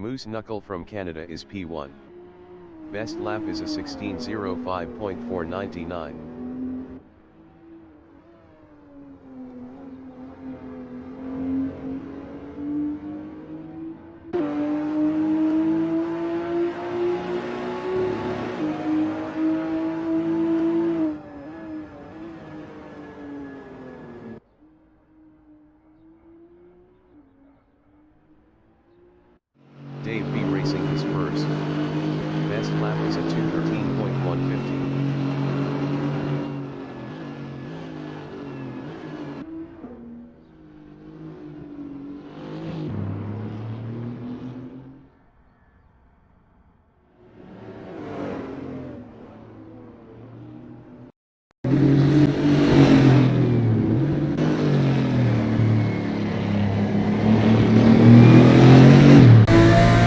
Moose Knuckle from Canada is P1. Best lap is a 16:05.499. Dave B Racing is first. Best lap is a 2:13.150.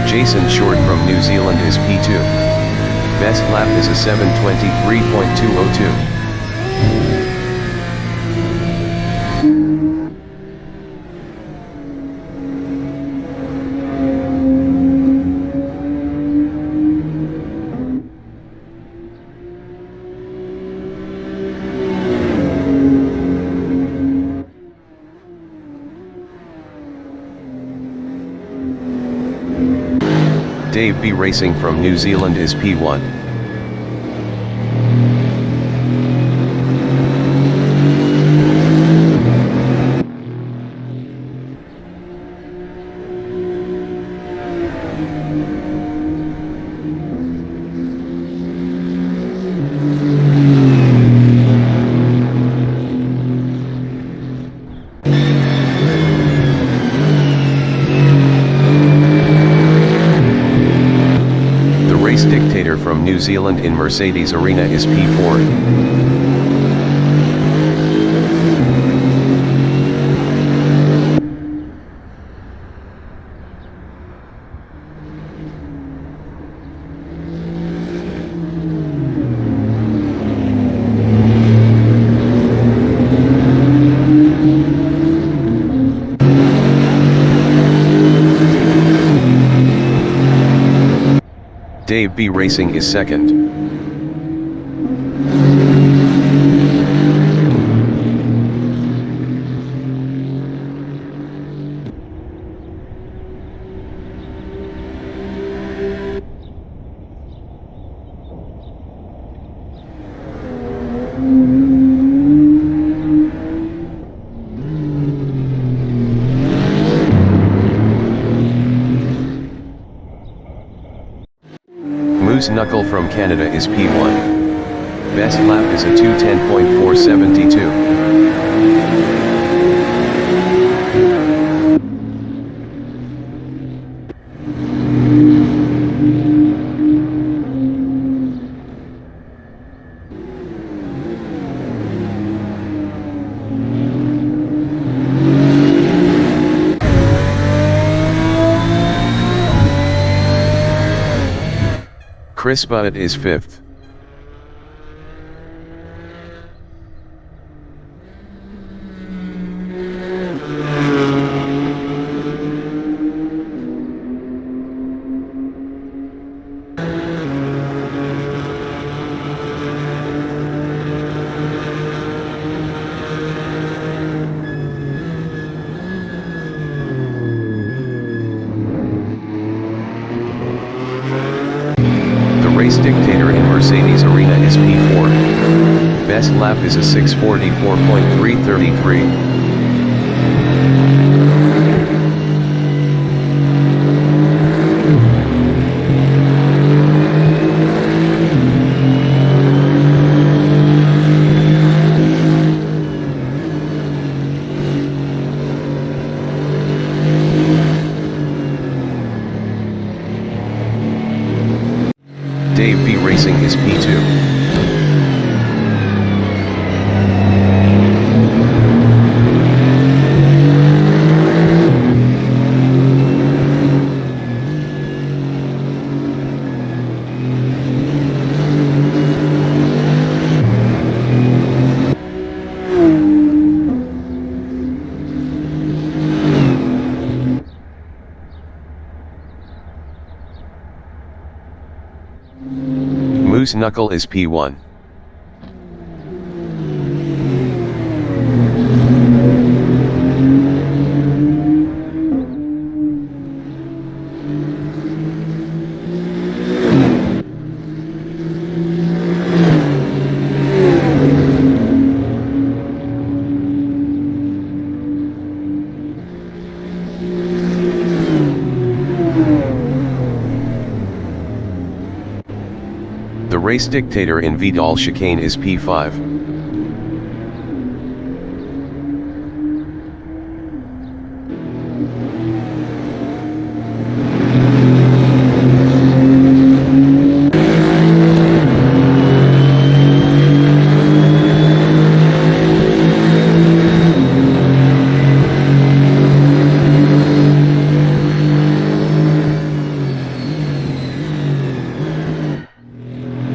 Jason Short from New Zealand is P2. Best lap is a 7:23.202. Dave B Racing from New Zealand is P1. Dictator from New Zealand in Mercedes Arena is P4. Dave B Racing is second. Moose Knuckle from Canada is P1. Best lap is a 2:10.472. Chris Butt is fifth. Race Dictator in Mercedes Arena is P4. Best lap is a 6:44.333. Dave B Racing is P2. Moose Knuckle is P1. The race dictator in Vidal chicane is P5.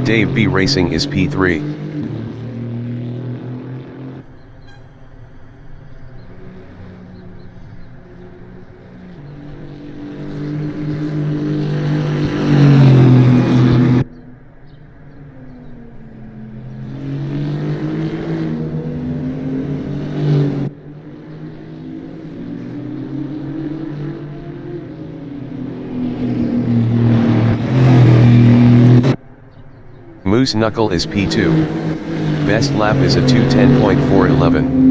Dave B Racing is P3. Moose Knuckle is P2. Best lap is a 2:10.411.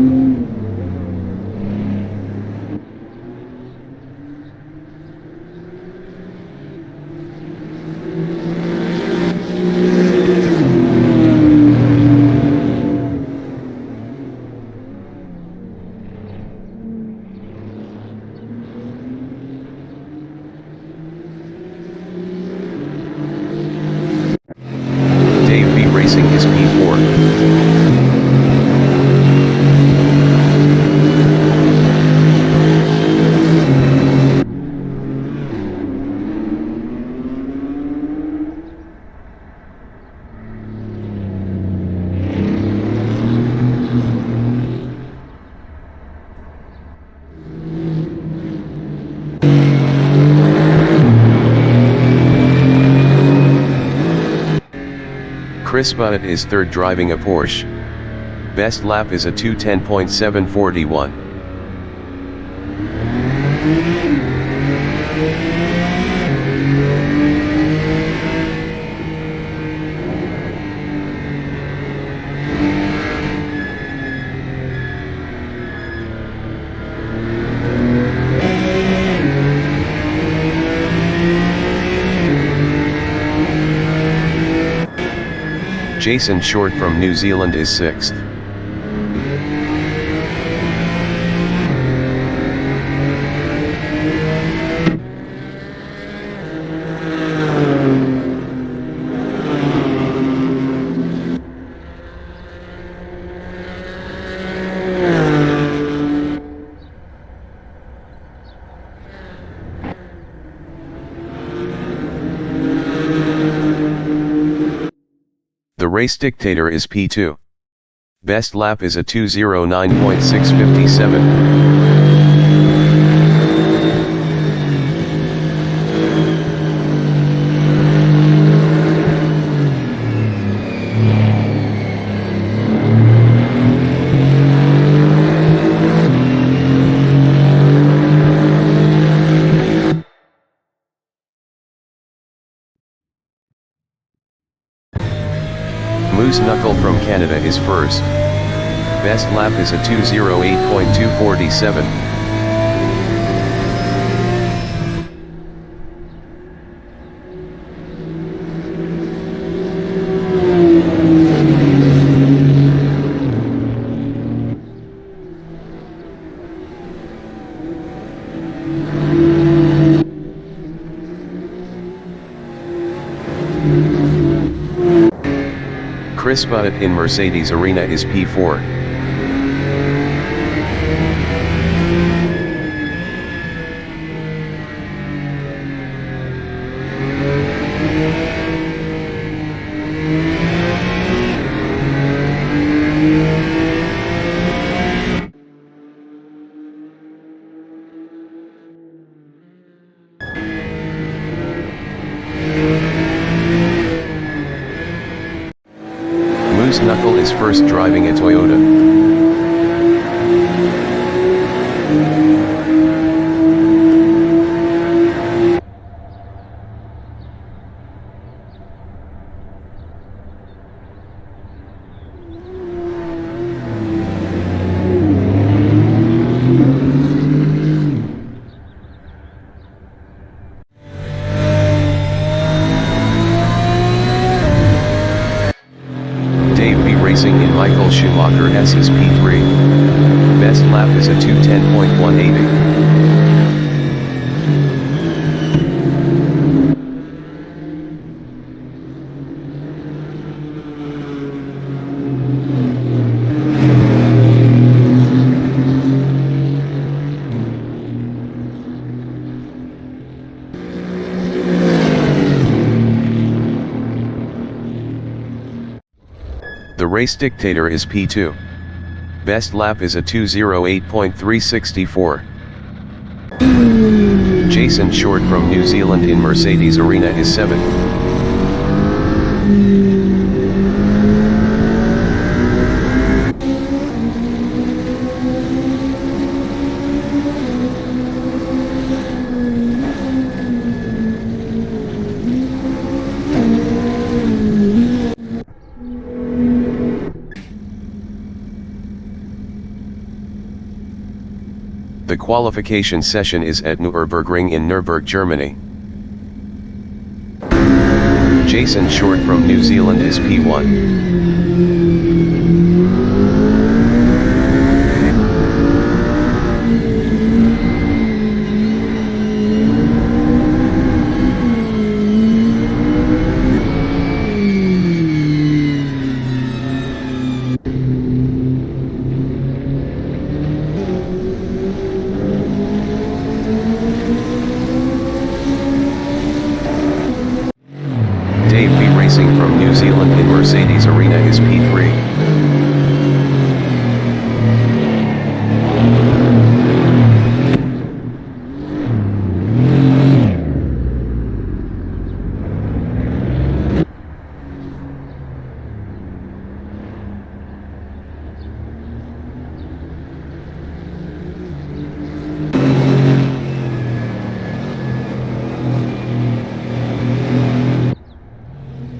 Racing is P4. Chris Bunnett is third driving a Porsche. Best lap is a 2:10.741. Jason Short from New Zealand is 6th. The race dictator is P2. Best lap is a 2:09.657. Moose Knuckle from Canada is first. Best lap is a 2:08.247. Chris Bunnett in Mercedes Arena is P4. is first driving a Toyota. Racing in Michael Schumacher S's P3. Best lap is a 2:10.180. The race dictator is P2. Best lap is a 2:08.364. Jason Short from New Zealand in Mercedes Arena is 7. The qualification session is at Nürburgring in Nürburgring, Germany. Jason Short from New Zealand is P1. Racing from New Zealand in Mercedes Arena is P3.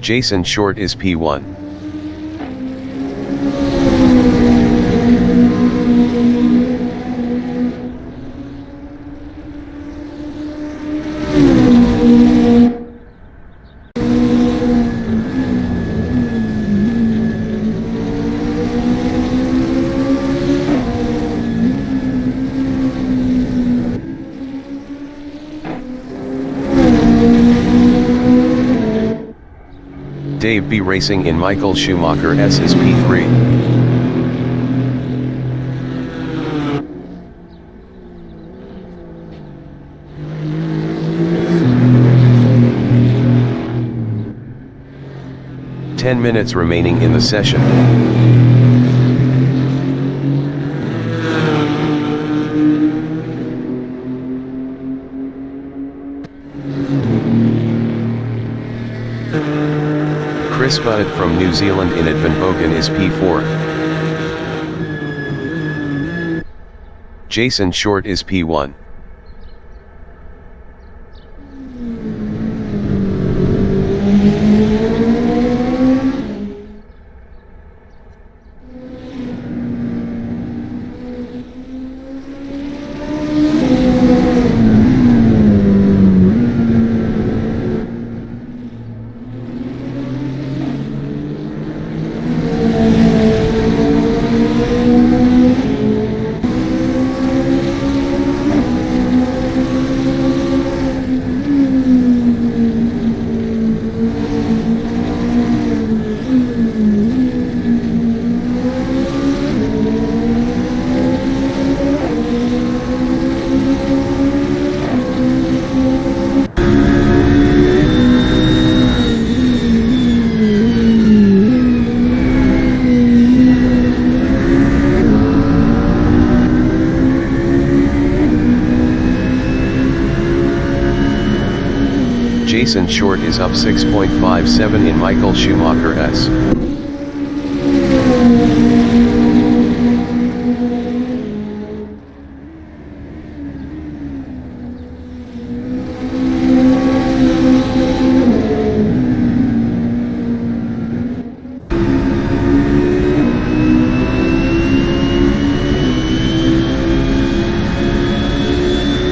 'Jason Short is P1. Dave B. Racing in Michael Schumacher S's P3. Ten minutes remaining in the session. Chris Budd from New Zealand in Advenbogen is P4. Jason Short is P1. Jason Short is up 6.57 in Michael Schumacher S.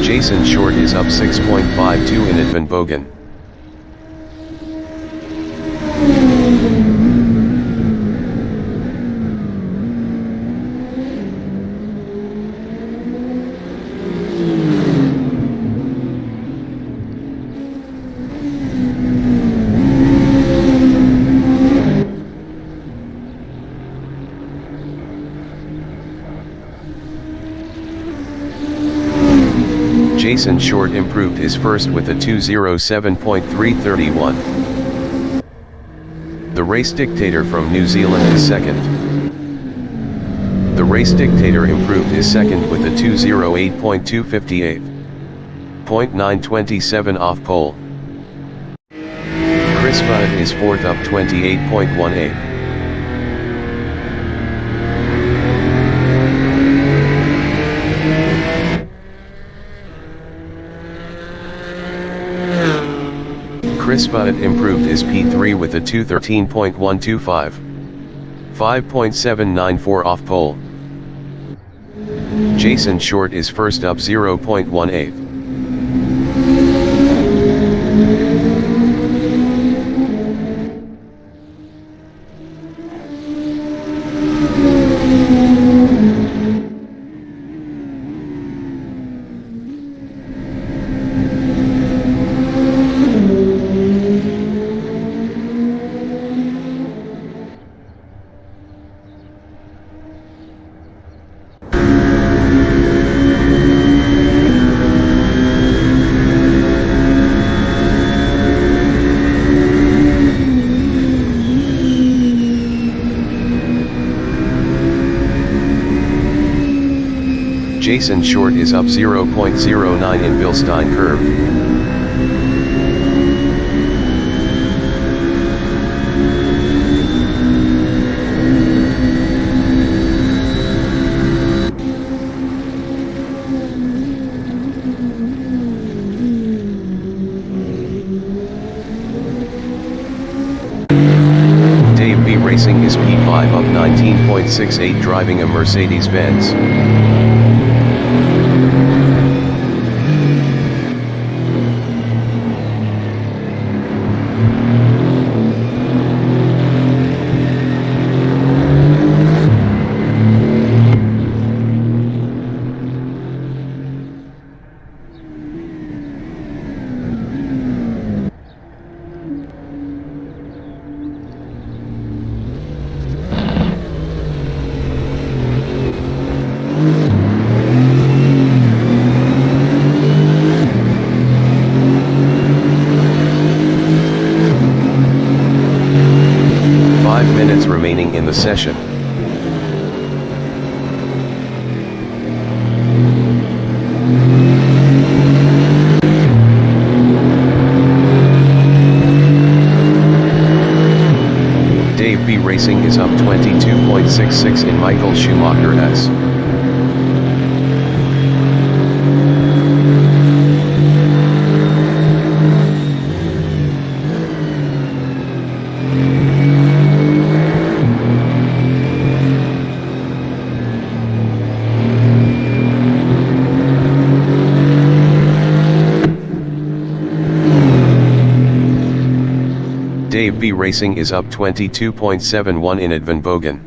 Jason Short is up 6.52 in Advenbogen. Jason Short improved his first with a 2:07.331. The Race Dictator from New Zealand is second. The Race Dictator improved his second with a 2:08.258. 0.927 off pole. Chris Budd is fourth up 28.18. Chris Budd improved his P3 with a 2:13.125. 5.794 off pole. Jason Short is first up 0.18. Jason Short is up 0.09 in Bilstein curve. Dave B Racing is P5 up 19.68 driving a Mercedes-Benz. Remaining in the session. Dave B Racing is up 22.66 in Michael Schumacher S. Dave B Racing is up 22.71 in Advenbogen.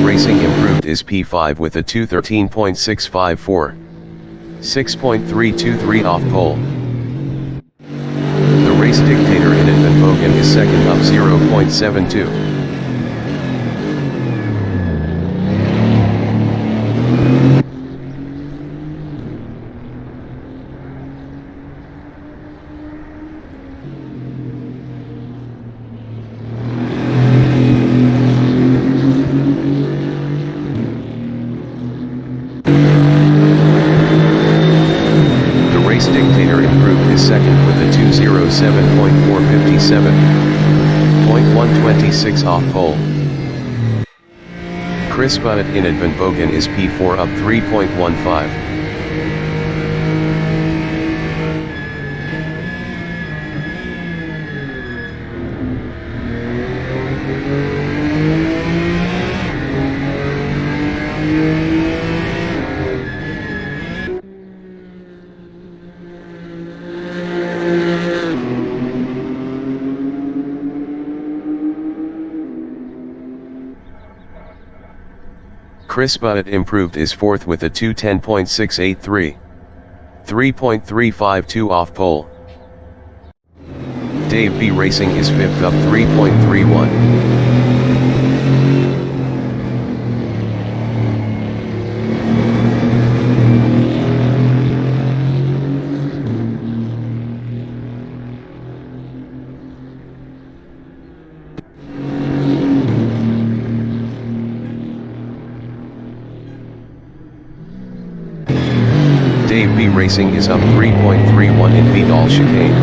Racing improved his P5 with a 2:13.654. 6.323 off pole. The Race Dictator in Advenbogen is second up 0.72. Dictator improved his second with a 2:07.3. 7.457.126 off pole. Chris Butt in Advenbogen is P4 up 3.15. Chris Butt improved is fourth with a 2:10.683. 3.352 off pole. Dave B Racing is fifth up 3.31. Dave B Racing is up 3.31 in Vidal chicane.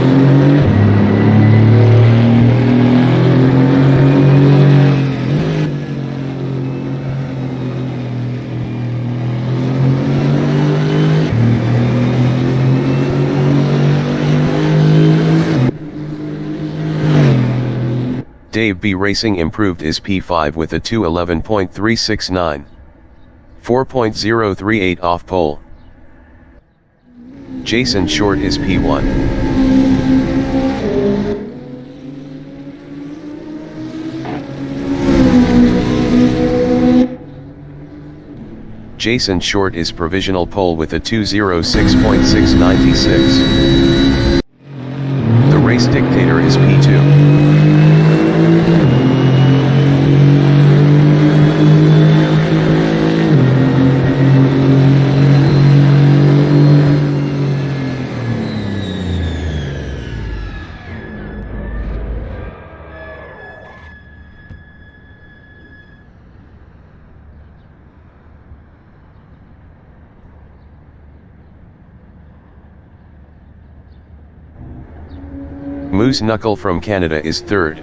Dave B Racing improved is P5 with a 2:11.369. 4.038 off pole. Jason Short is P1. Jason Short is provisional pole with a 2:06.696. The race dictator is P2. Moose Knuckle from Canada is third.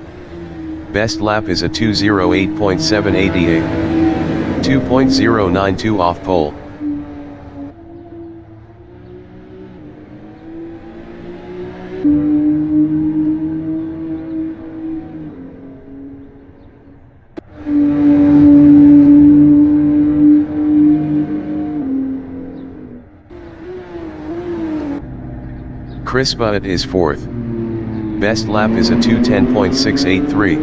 Best lap is a 2:08.788. 2.092 off pole. Chris Butt is fourth. Best lap is a 2:10.683.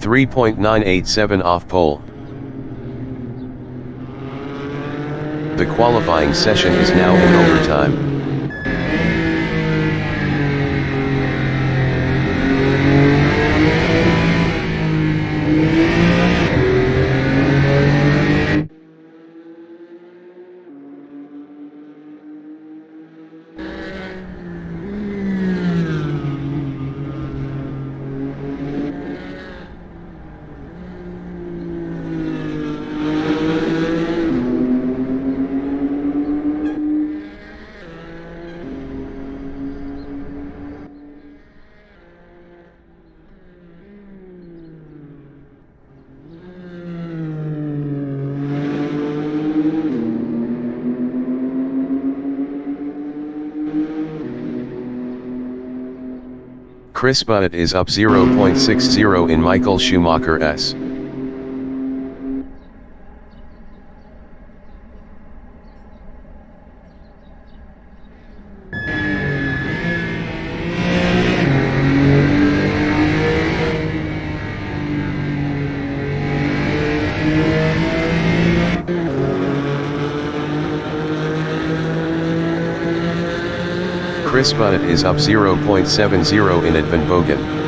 3.987 off pole. The qualifying session is now in overtime. Chris Butt is up 0.60 in Michael Schumacher S. Chris Butt is up 0.70 in Advenbogen.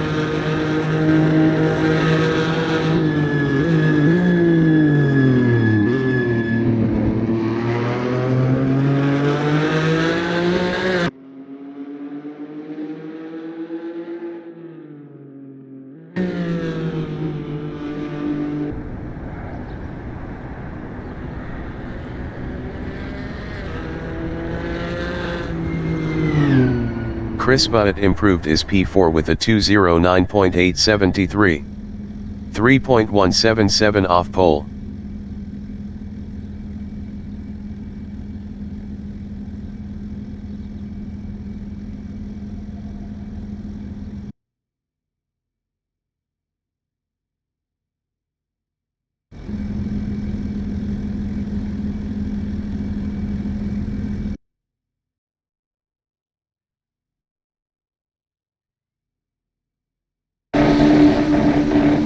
Chris Butt improved his P4 with a 209.873. 3.177 off pole.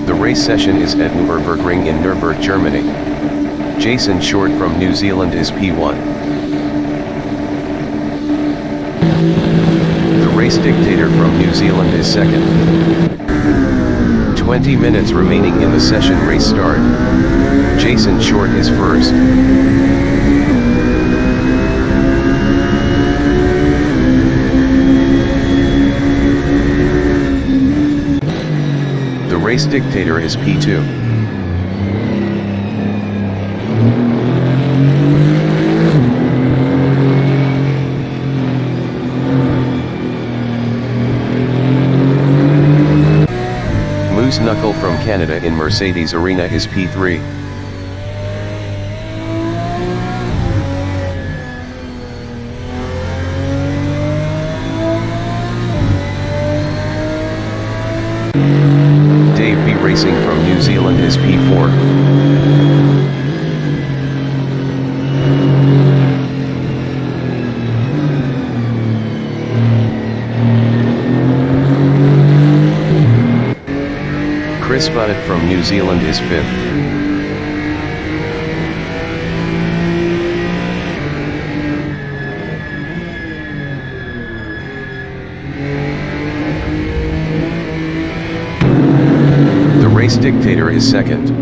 The race session is at Nürburgring in Nürburgring, Germany. Jason Short from New Zealand is P1. The race dictator from New Zealand is second. 20 minutes remaining in the session. Race start. Jason Short is first. The race dictator is P2. Moose Knuckle from Canada in Mercedes Arena is P3. Dave B Racing from New Zealand is P4. Chris Butt from New Zealand is 5th. The race dictator is 2nd.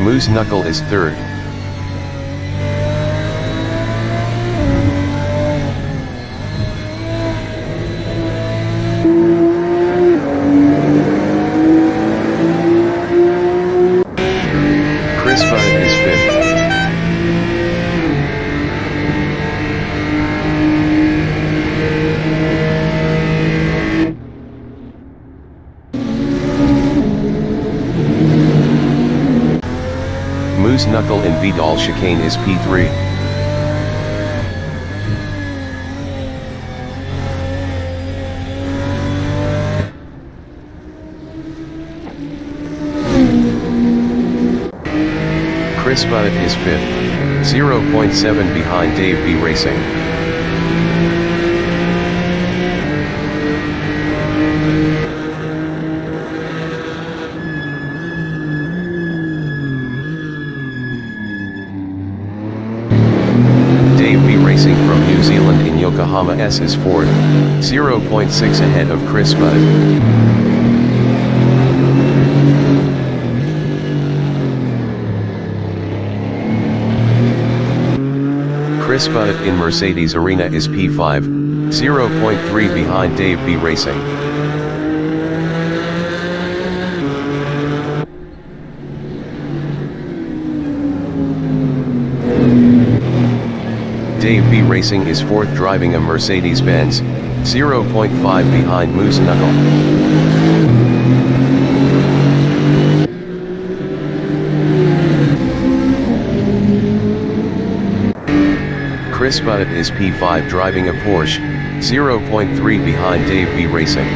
Moose Knuckle is 3rd. Chris Butt is 5th. Moose Knuckle in Vidal Chicane is P3. Chris Butt is 5th, 0.7 behind Dave B Racing. Dave B Racing from New Zealand in Yokohama S is 4th, 0.6 ahead of Chris Butt. Chris Butt in Mercedes Arena is P5, 0.3 behind Dave B Racing. Dave B Racing is 4th driving a Mercedes-Benz, 0.5 behind Moose Knuckle. Chris Butt is P5 driving a Porsche, 0.3 behind Dave B Racing.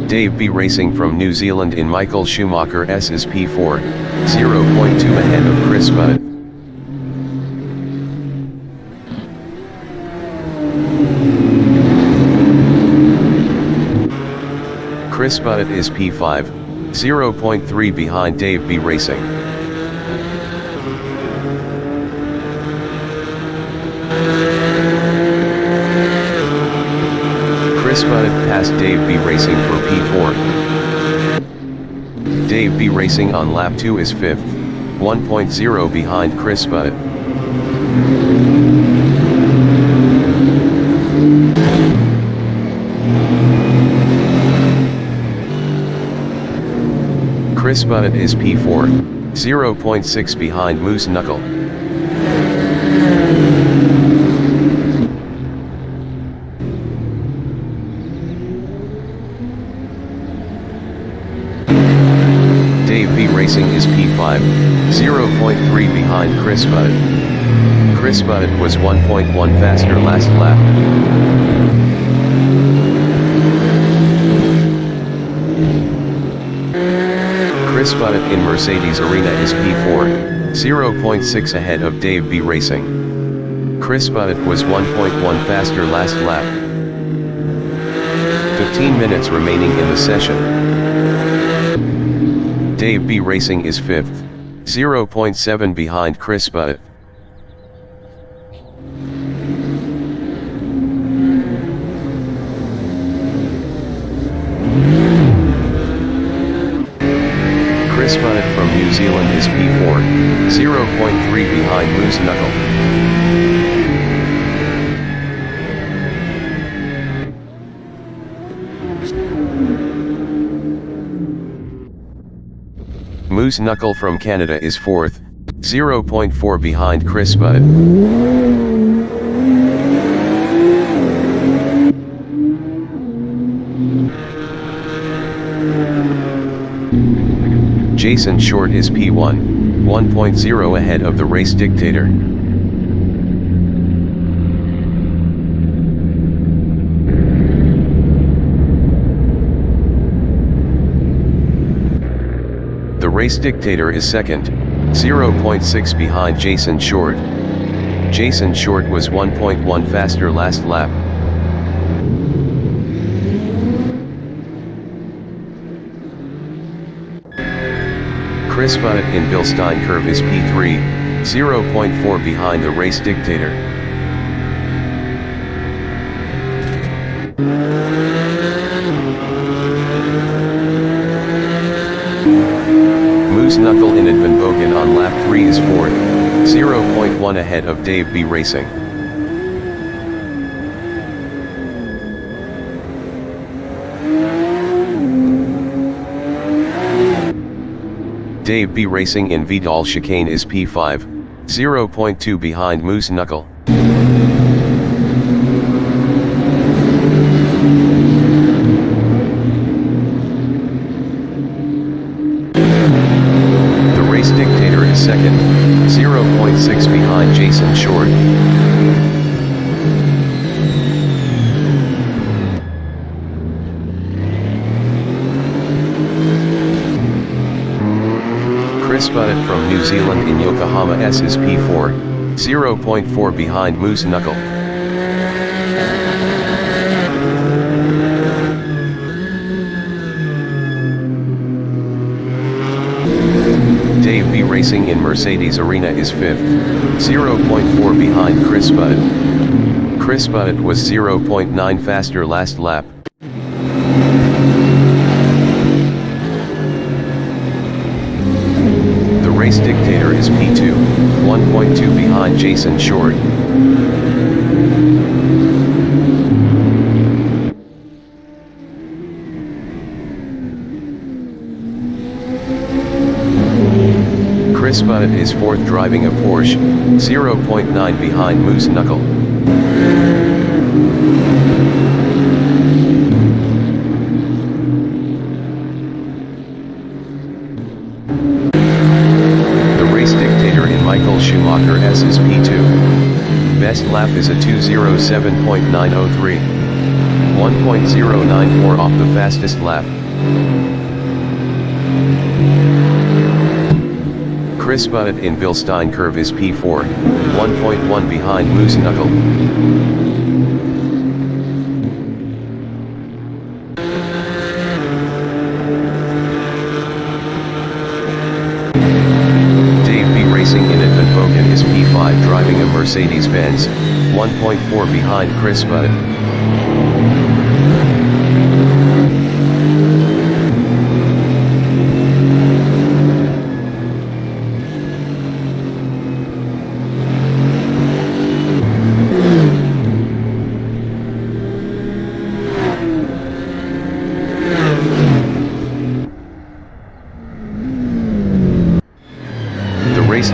Dave B Racing from New Zealand in Michael Schumacher S is P4, 0.2 ahead of Chris Butt. Chris Butt is P5, 0.3 behind Dave B Racing. Chris Butt passed Dave B Racing for P4. Dave B Racing on lap 2 is 5th. 1.0 behind Chris Butt. Chris Butt is P4, 0.6 behind Moose Knuckle. Dave B Racing is P5, 0.3 behind Chris Butt. Chris Butt was 1.1 faster last lap. Chris Butt in Mercedes Arena is P4, 0.6 ahead of Dave B Racing. Chris Butt was 1.1 faster last lap. 15 minutes remaining in the session. Dave B Racing is 5th, 0.7 behind Chris Butt. Chris Butt from New Zealand is P4, 0.3 behind Moose Knuckle. Moose Knuckle from Canada is 4th, 0.4 behind Chris Butt. Jason Short is P1, 1.0 ahead of the race dictator. The race dictator is 2nd, 0.6 behind Jason Short. Jason Short was 1.1 faster last lap. Chris Butt in Bilstein Curve is P3, 0.4 behind the race dictator. Moose Knuckle in Advenbogen on lap 3 is 4th, 0.1 ahead of Dave B Racing. Dave B Racing in Vidal Chicane is P5, 0.2 behind Moose Knuckle. The race dictator is 2nd, 0.6 behind Jason Short. Chris Butt from New Zealand in Yokohama S is P4, 0.4 behind Moose Knuckle. Dave B Racing in Mercedes Arena is 5th, 0.4 behind Chris Butt. Chris Butt was 0.9 faster last lap. Race dictator is P2, 1.2 behind Jason Short. Chris Butt is 4th driving a Porsche, 0.9 behind Moose Knuckle. Michael Schumacher S is P2. Best lap is a 2:07.903. 1.094 off the fastest lap. Chris Butt in Bilstein Curve is P4, 1.1 behind Moose Knuckle. Is P5 driving a Mercedes-Benz, 1.4 behind Chris Butt.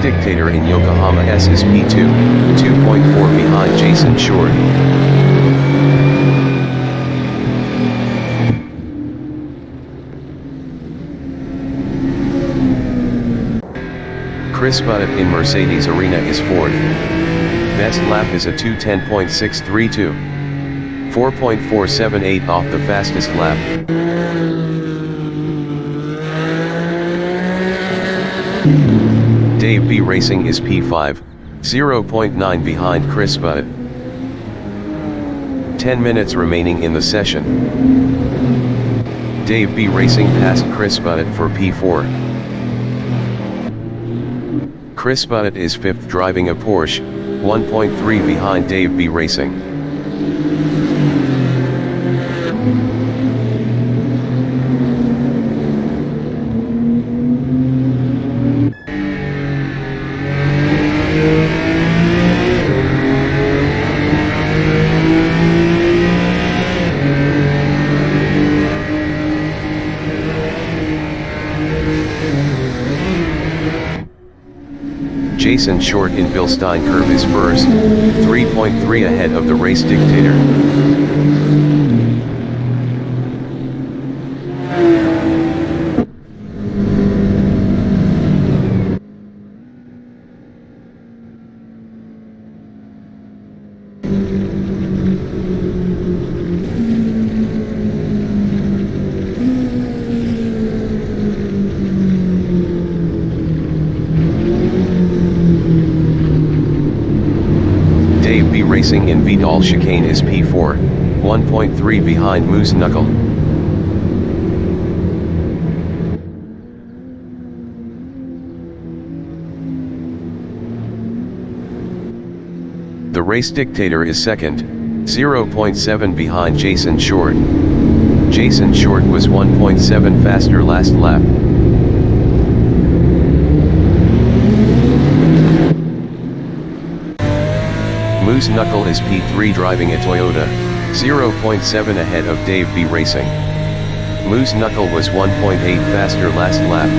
dictator in Yokohama S is P2, 2.4 behind Jason Short. Chris Butt in Mercedes Arena is fourth. Best lap is a 2:10.632. 4.478 off the fastest lap. Dave B Racing is P5, 0.9 behind Chris Butt. 10 minutes remaining in the session. Dave B Racing passed Chris Butt for P4. Chris Butt is fifth driving a Porsche, 1.3 behind Dave B Racing. Jason Short in Bilstein curve is first, 3.3 ahead of the race dictator. Racing in Vidal chicane is P4, 1.3 behind Moose Knuckle. The race dictator is second, 0.7 behind Jason Short. Jason Short was 1.7 faster last lap. Moose Knuckle is P3 driving a Toyota, 0.7 ahead of Dave B Racing. Moose Knuckle was 1.8 faster last lap.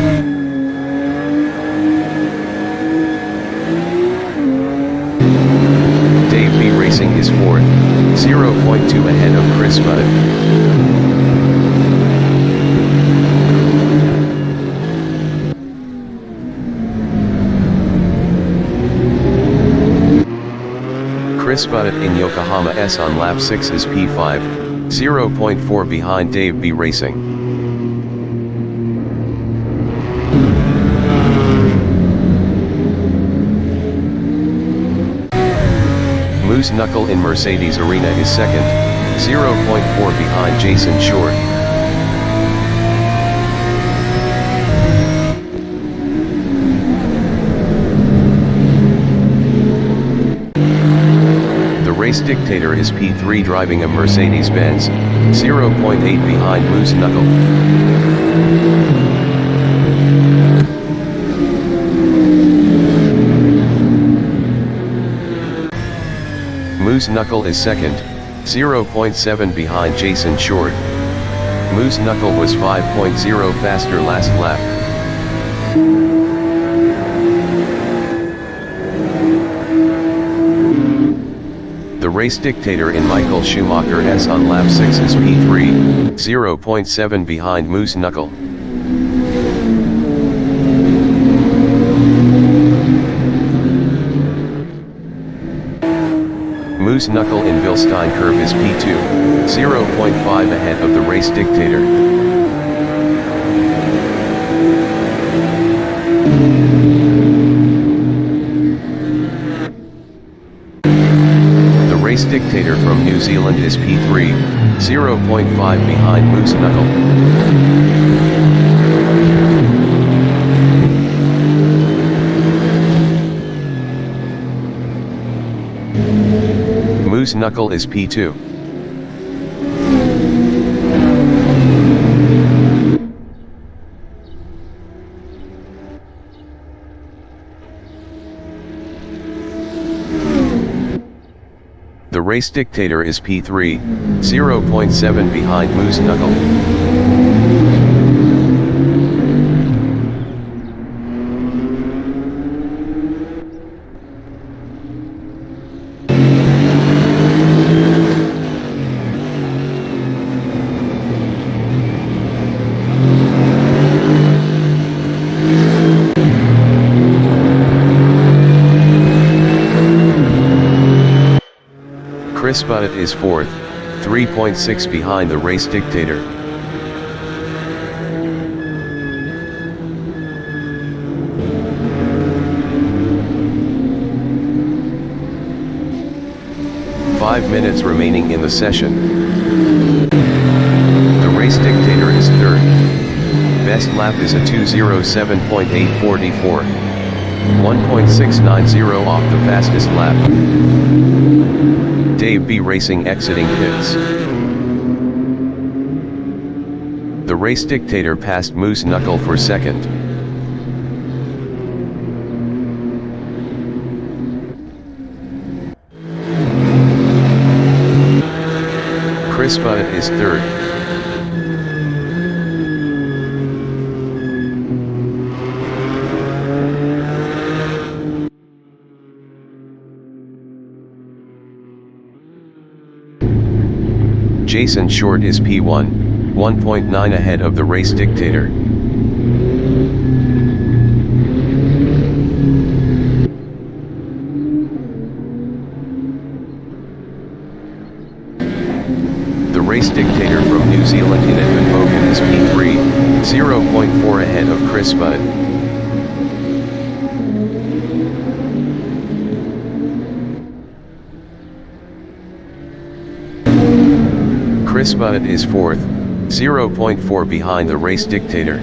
Dave B Racing is fourth, 0.2 ahead of Chris Butt. Chris Butt in Yokohama S on lap 6 is P5, 0.4 behind Dave B Racing. Moose Knuckle in Mercedes Arena is second, 0.4 behind Jason Short. Race dictator is P3 driving a Mercedes-Benz, 0.8 behind Moose Knuckle. Moose Knuckle is second, 0.7 behind Jason Short. Moose Knuckle was 5.0 faster last lap. The race dictator in Michael Schumacher S on lap 6 is P3, 0.7 behind Moose Knuckle. Moose Knuckle in Bilstein curve is P2, 0.5 ahead of the race dictator. Race dictator from New Zealand is P3, 0.5 behind Moose Knuckle. Moose Knuckle is P2. The race dictator is P3, 0.7 behind Moose Knuckle. Chris Butt is 4th, 3.6 behind the race dictator. Five minutes remaining in the session. The race dictator is 3rd. Best lap is a 2:07.844. 1.690 off the fastest lap. Dave B Racing exiting pits. The race dictator passed Moose Knuckle for 2nd. Chris Butt is 3rd. Jason Short is P1, 1.9 ahead of the race dictator. The race dictator from New Zealand in Edmonton is P3, 0.4 ahead of Chris Butt. Chris Butt is 4th, 0.4 behind the race dictator.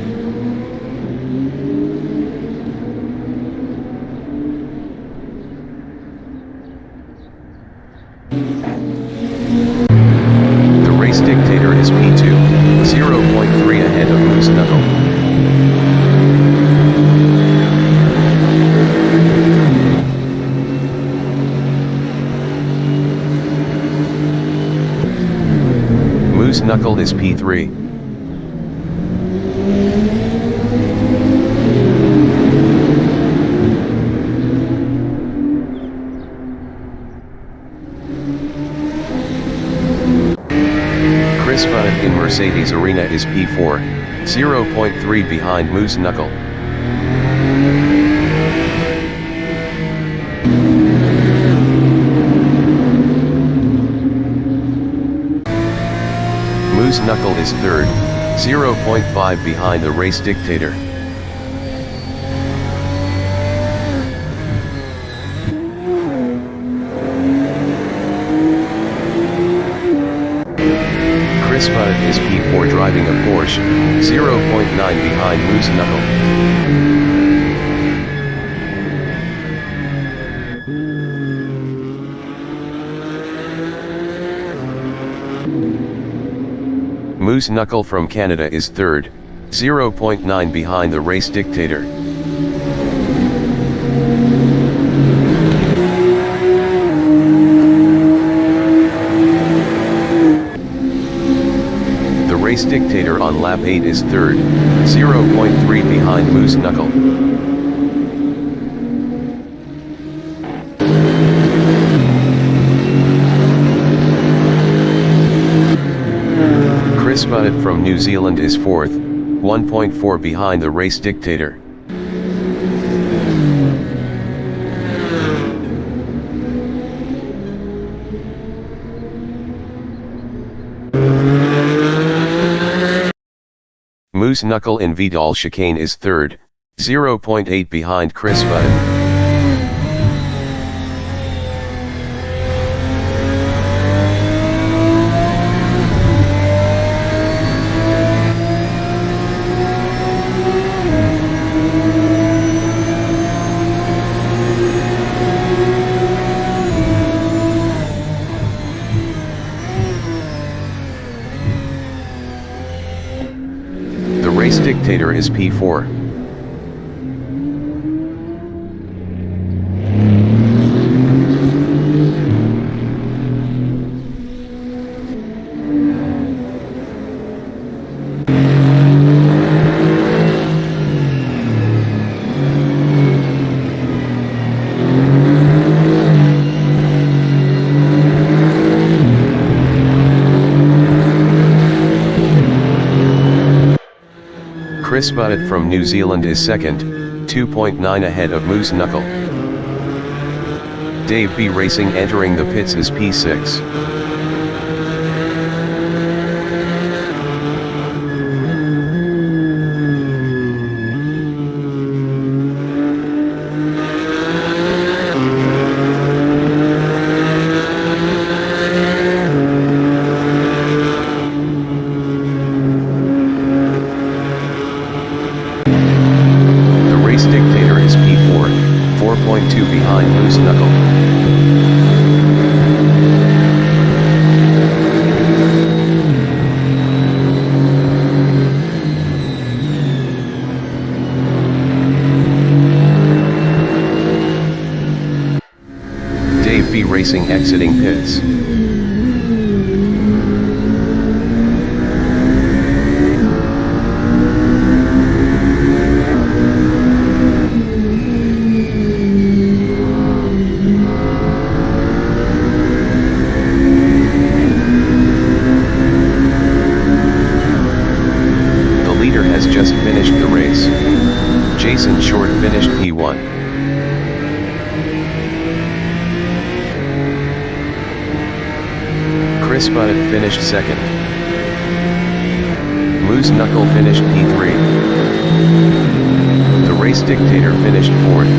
The race dictator is P2, 0.3 ahead of Moose Knuckle. Moose Knuckle is P3. Chris Butt in Mercedes Arena is P4, 0.3 behind Moose Knuckle. Moose Knuckle is 3rd, 0.5 behind the race dictator. Chris Butt is P4 driving a Porsche, 0.9 behind Moose Knuckle. Moose Knuckle from Canada is 3rd, 0.9 behind the race dictator. The race dictator on lap 8 is 3rd, 0.3 behind Moose Knuckle. Chris Butt from New Zealand is 4th, 1.4 behind the race dictator. Moose Knuckle in Vidal chicane is 3rd, 0.8 behind Chris Butt. The race dictator is P4. Chris Butt from New Zealand is 2nd, 2.9 ahead of Moose Knuckle. Dave B Racing entering the pits is P6. Dictator is P4, 4.2 behind Moose Knuckle. Dave B Racing exiting pits. Just finished the race. Jason Short finished P1. Chris Budd finished second. Moose Knuckle finished P3. The Race Dictator finished fourth.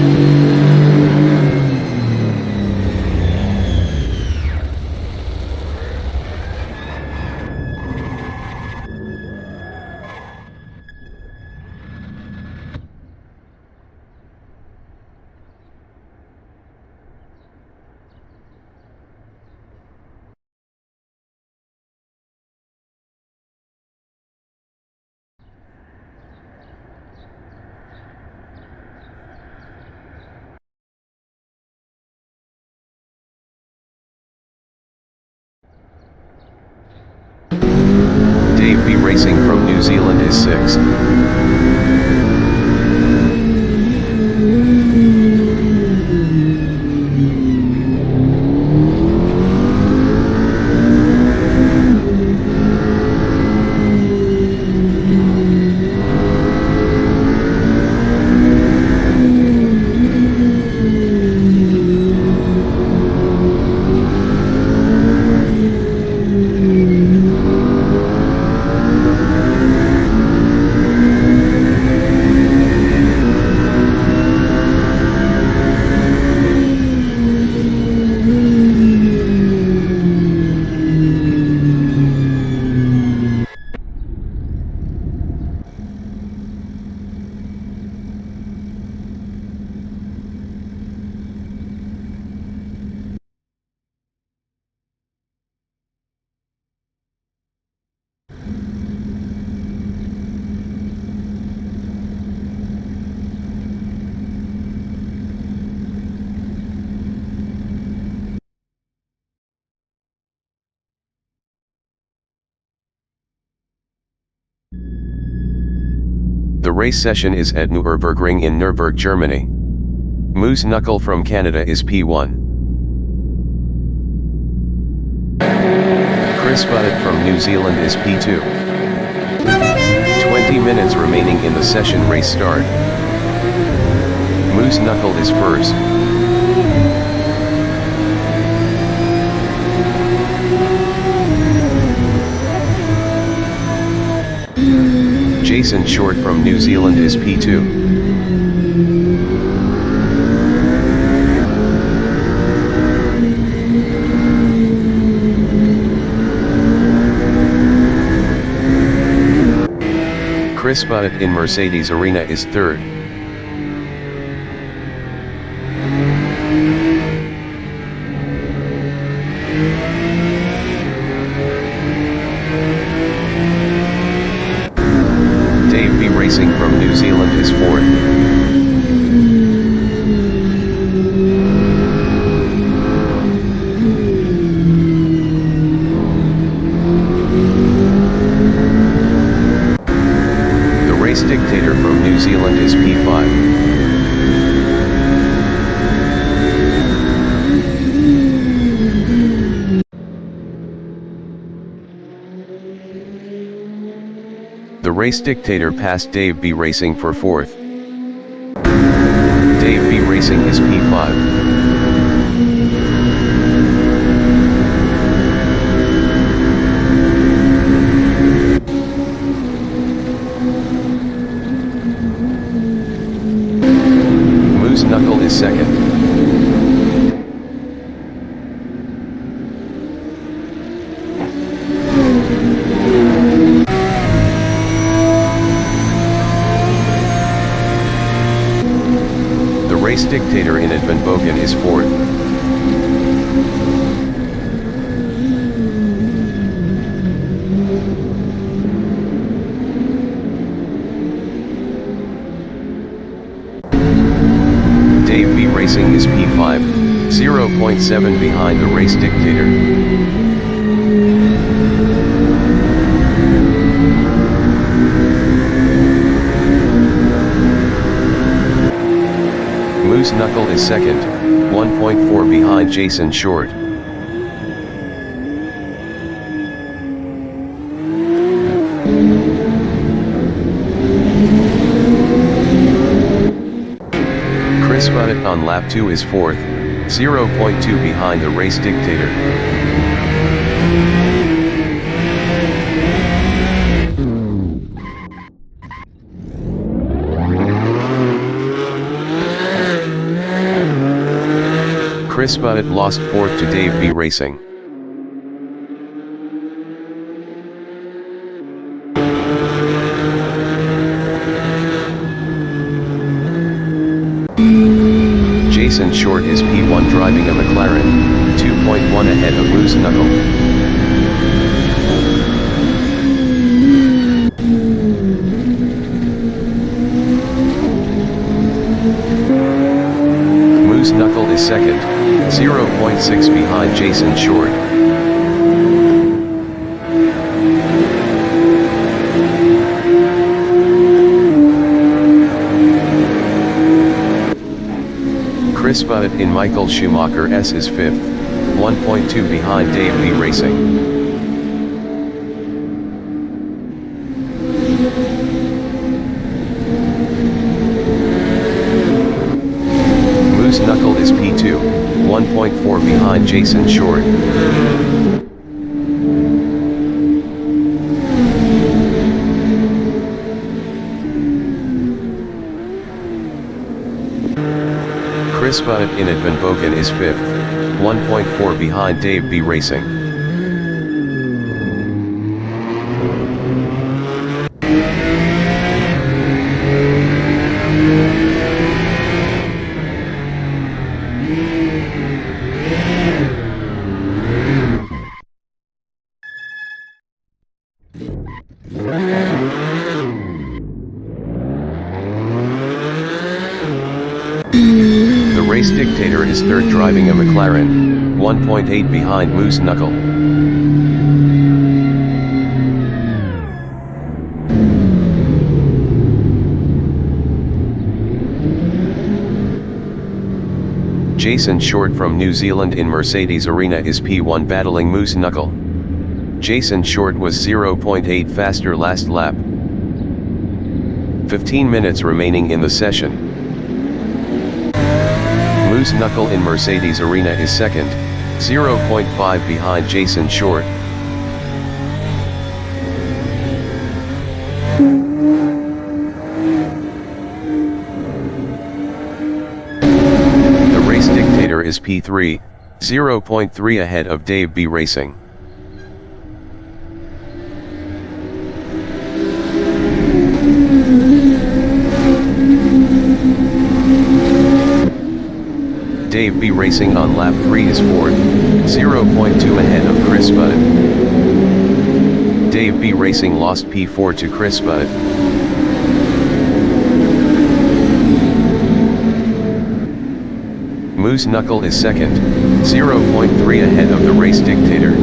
Dave B Racing from New Zealand is sixth. The race session is at Nürburgring in Nürburgring, Germany. Moose Knuckle from Canada is P1. Chris Budd from New Zealand is P2. 20 minutes remaining in the session race start. Moose Knuckle is first. Jason Short from New Zealand is P2. Chris Budd in Mercedes Arena is third. Dave B Racing from New Zealand is fourth. The Race Dictator from New Zealand is P5. The Race Dictator passed Dave B Racing for fourth. Dave B Racing is P5. dictator in Advenbogen is 4th. Dave B Racing is P5, 0.7 behind the race dictator. Moose Knuckle is 2nd, 1.4 behind Jason Short. Chris Butt on lap 2 is 4th, 0.2 behind the race dictator. Chris Butt lost 4th to Dave B Racing. Jason Short is P1 driving a McLaren, 2.1 ahead of Moose Knuckle. Moose Knuckle is 2nd, 0.6 behind Jason Short. Chris Butt in Michael Schumacher S is 5th, 1.2 behind Dave B Racing. Moose Knuckle is P2, 1.4 behind Jason Short. Chris Butt in Advenbogen is 5th, 1.4 behind Dave B Racing. The race dictator is 3rd driving a McLaren, 1.8 behind Moose Knuckle. Jason Short from New Zealand in Mercedes Arena is P1 battling Moose Knuckle. Jason Short was 0.8 faster last lap. 15 minutes remaining in the session. Moose Knuckle in Mercedes Arena is 2nd, 0.5 behind Jason Short. The race dictator is P3, 0.3 ahead of Dave B Racing. Dave B Racing on lap 3 is 4th, 0.2 ahead of Chris Butt. Dave B Racing lost P4 to Chris Butt. Moose Knuckle is 2nd, 0.3 ahead of the race dictator.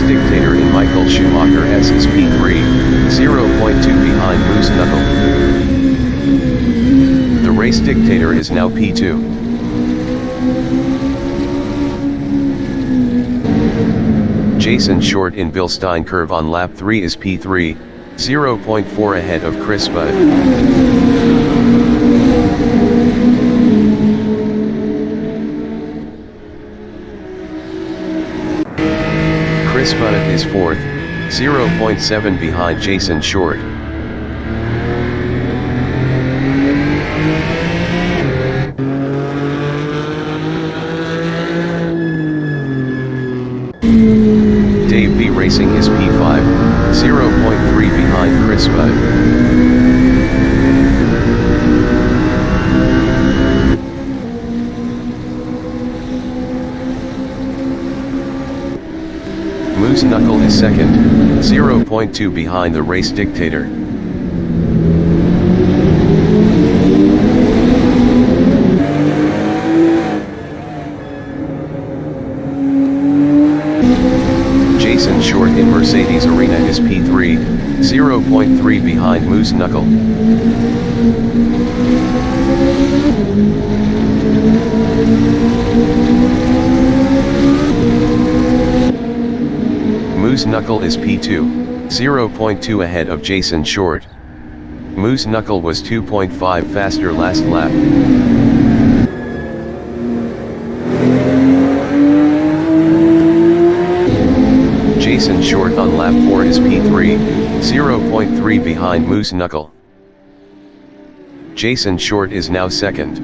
Dictator in Michael Schumacher S is P3, 0.2 behind Moose Knuckle. The race dictator is now P2. Jason Short in Bilstein Curve on lap 3 is P3, 0.4 ahead of Chris Butt. Chris Butt is 4th, 0.7 behind Jason Short. Racing is P5, 0.3 behind Chris Budd. Moose Knuckle is second, 0.2 behind the Race Dictator. Jason Short in Mercedes Arena is P3, 0.3 behind Moose Knuckle. Moose Knuckle is P2, 0.2 ahead of Jason Short. Moose Knuckle was 2.5 faster last lap. Jason Short on lap 4 is P3, 0.3 behind Moose Knuckle. Jason Short is now second.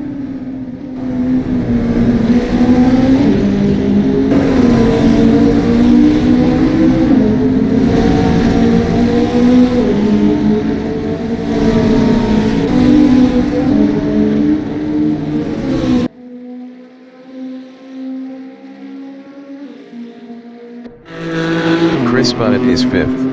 Chris Budd is fifth.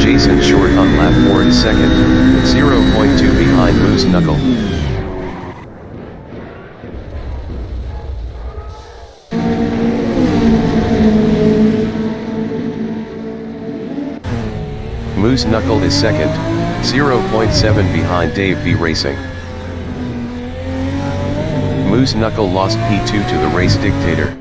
Jason Short on lap 4 is second, 0.2 behind Moose Knuckle. Moose Knuckle is second, 0.7 behind Dave B Racing. Moose Knuckle lost P2 to the Race Dictator.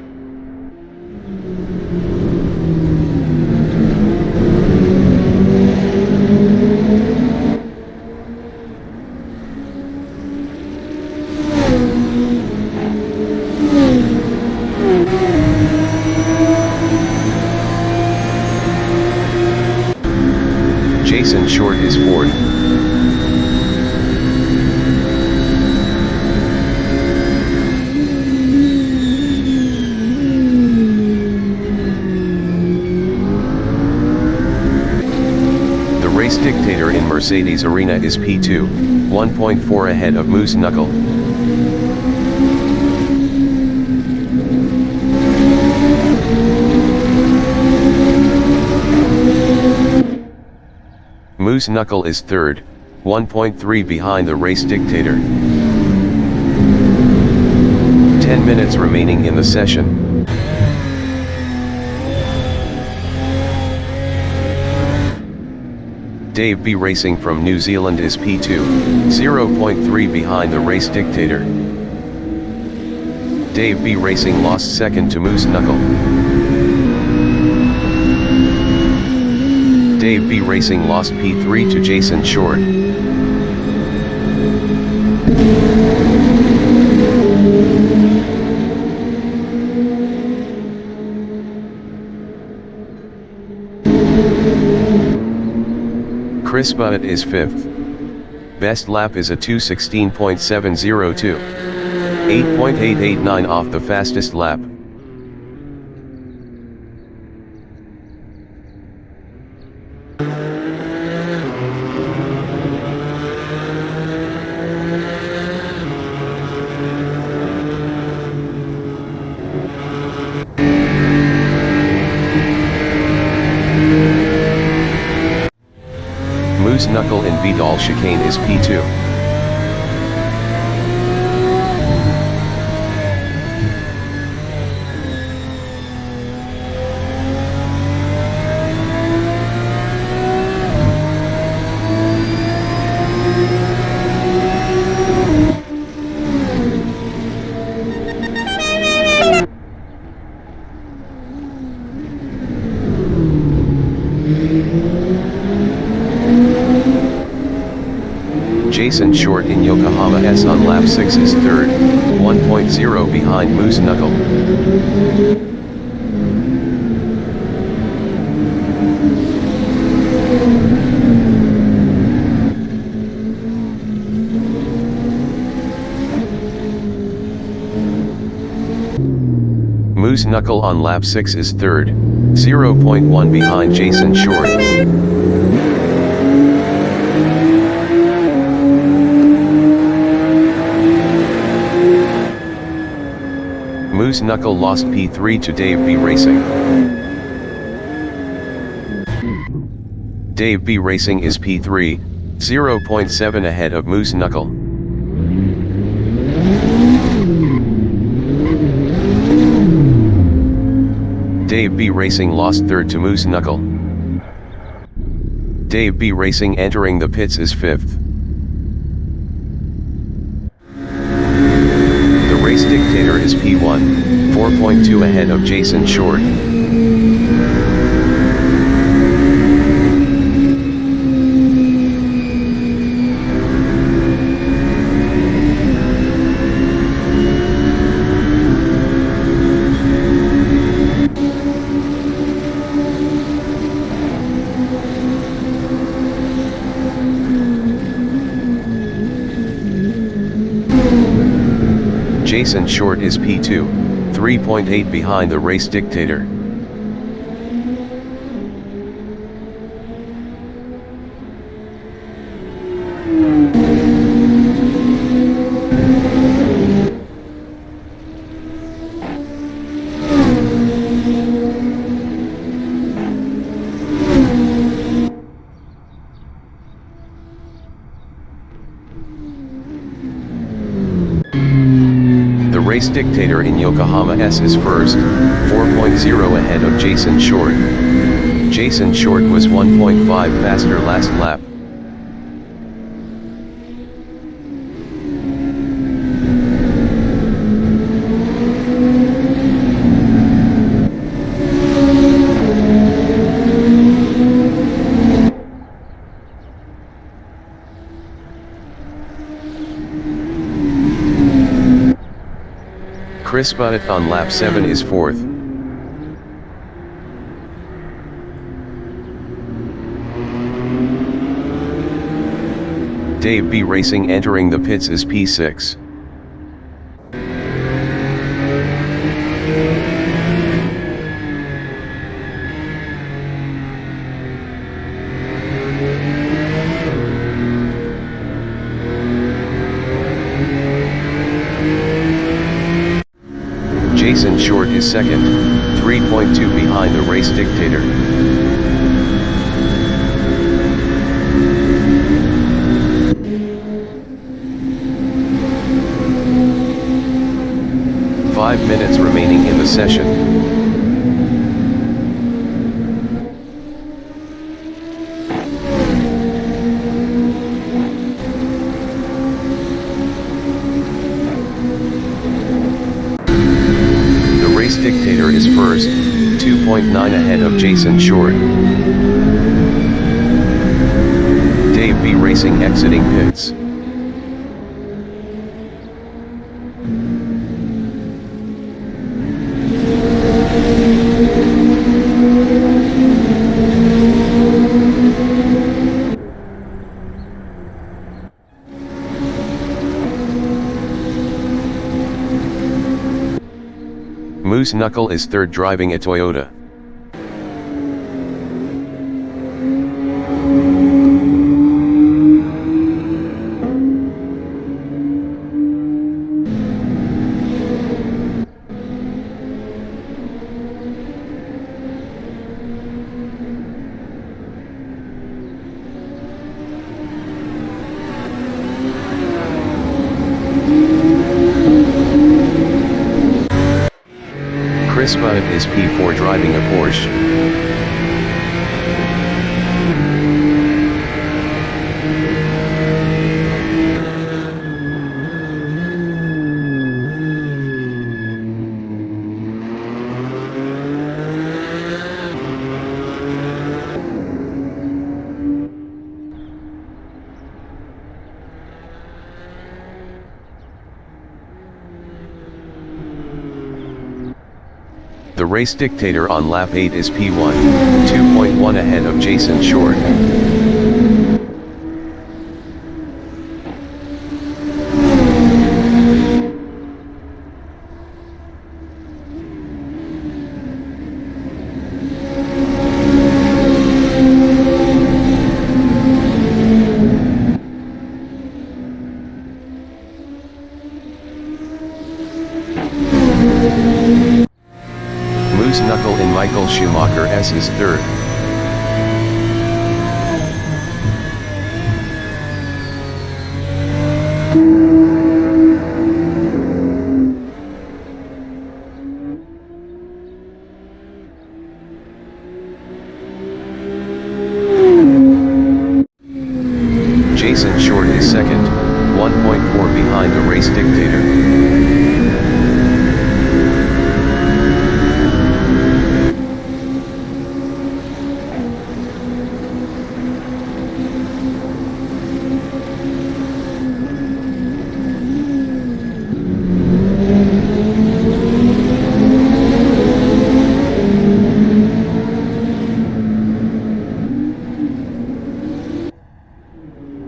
Jason Short is fourth. The Race Dictator in Mercedes Arena is P2, 1.4 ahead of Moose Knuckle. Moose Knuckle is third, 1.3 behind the Race Dictator. 10 minutes remaining in the session. Dave B Racing from New Zealand is P2, 0.3 behind the Race Dictator. Dave B Racing lost second to Moose Knuckle. Dave B Racing lost P3 to Jason Short. Chris Budd is fifth. Best lap is a 2:16.702. 8.889 off the fastest lap. Moose Knuckle in Vidal chicane is P2. Jason Short in Yokohama S on lap 6 is third, 1.0 behind Moose Knuckle. Moose Knuckle on lap 6 is third, 0.1 behind Jason Short. Moose Knuckle lost P3 to Dave B Racing. Dave B Racing is P3, 0.7 ahead of Moose Knuckle. Dave B Racing lost third to Moose Knuckle. Dave B Racing entering the pits is fifth. The race dictator is P1, 4.2 ahead of Jason Short. Jason Short is P2, 3.8 behind the race dictator. Race dictator in Yokohama S is first, 4.0 ahead of Jason Short. Jason Short was 1.5 faster last lap. Chris Butt on lap 7 is fourth. Dave B Racing entering the pits is P6. Jason Short is second, 3.2 behind the race dictator. Five minutes remaining in the session. Dictator is first, 2.9 ahead of Jason Short. Dave B Racing exiting pits. Moose Knuckle is third driving a Toyota. Chris Butt is P4 driving a Porsche. The race dictator on lap 8 is P1, 2.1 ahead of Jason Short. Michael Schumacher is third. Jason Short is second, 1.4 behind the race dictator.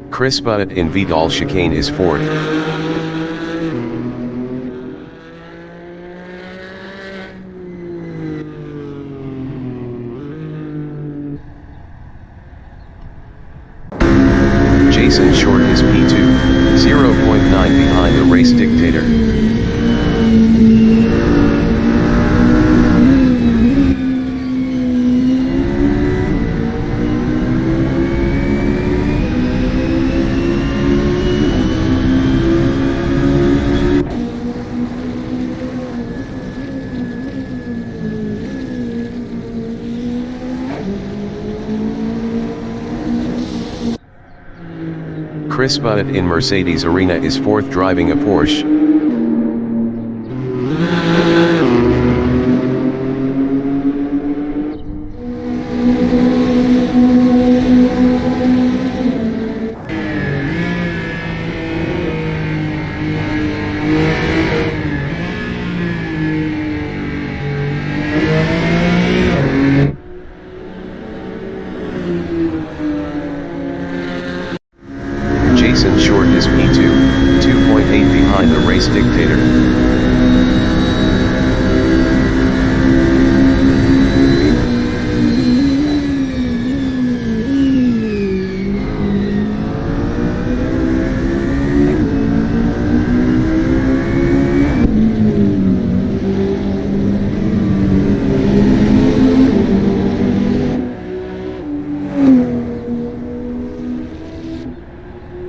Chris Butt in Vidal chicane is fourth. Jason Short is P2, 0.9 behind the race dictator. Chris Butt in Mercedes Arena is fourth driving a Porsche. Jason Short is P2, 2.8 behind the race dictator.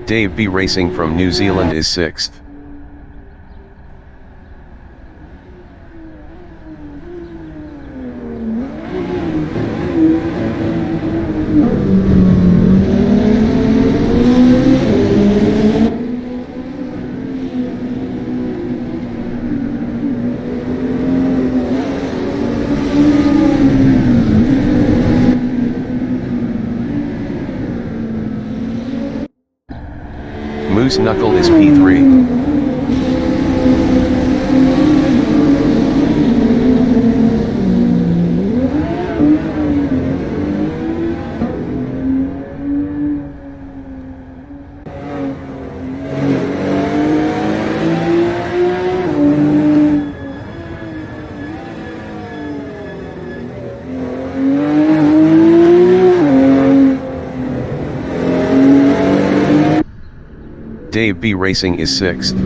Dave B Racing from New Zealand is sixth. Moose Knuckle is P3. Dave B Racing is sixth.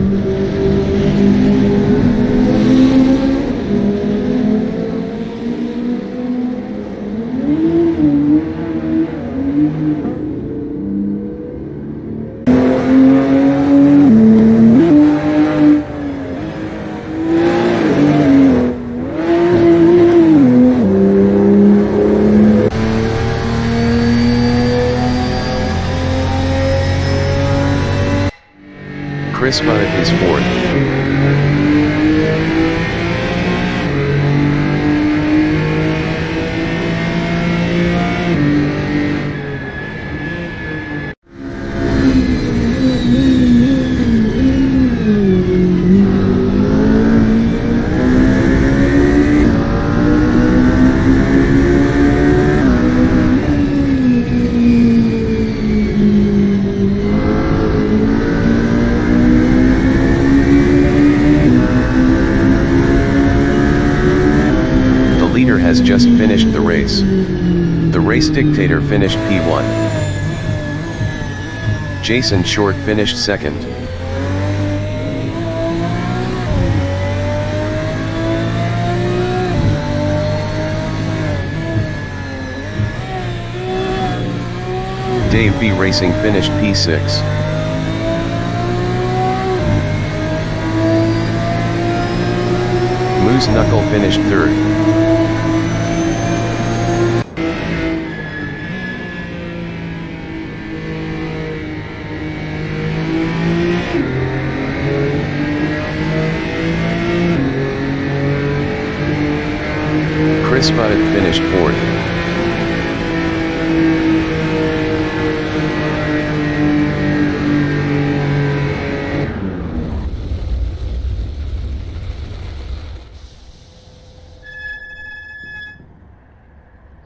Chris Butt is fourth. Has just finished the race. The race dictator finished P1. Jason Short finished second. Dave B Racing finished P6. Moose Knuckle finished 3rd. Chris Budd finished 4th.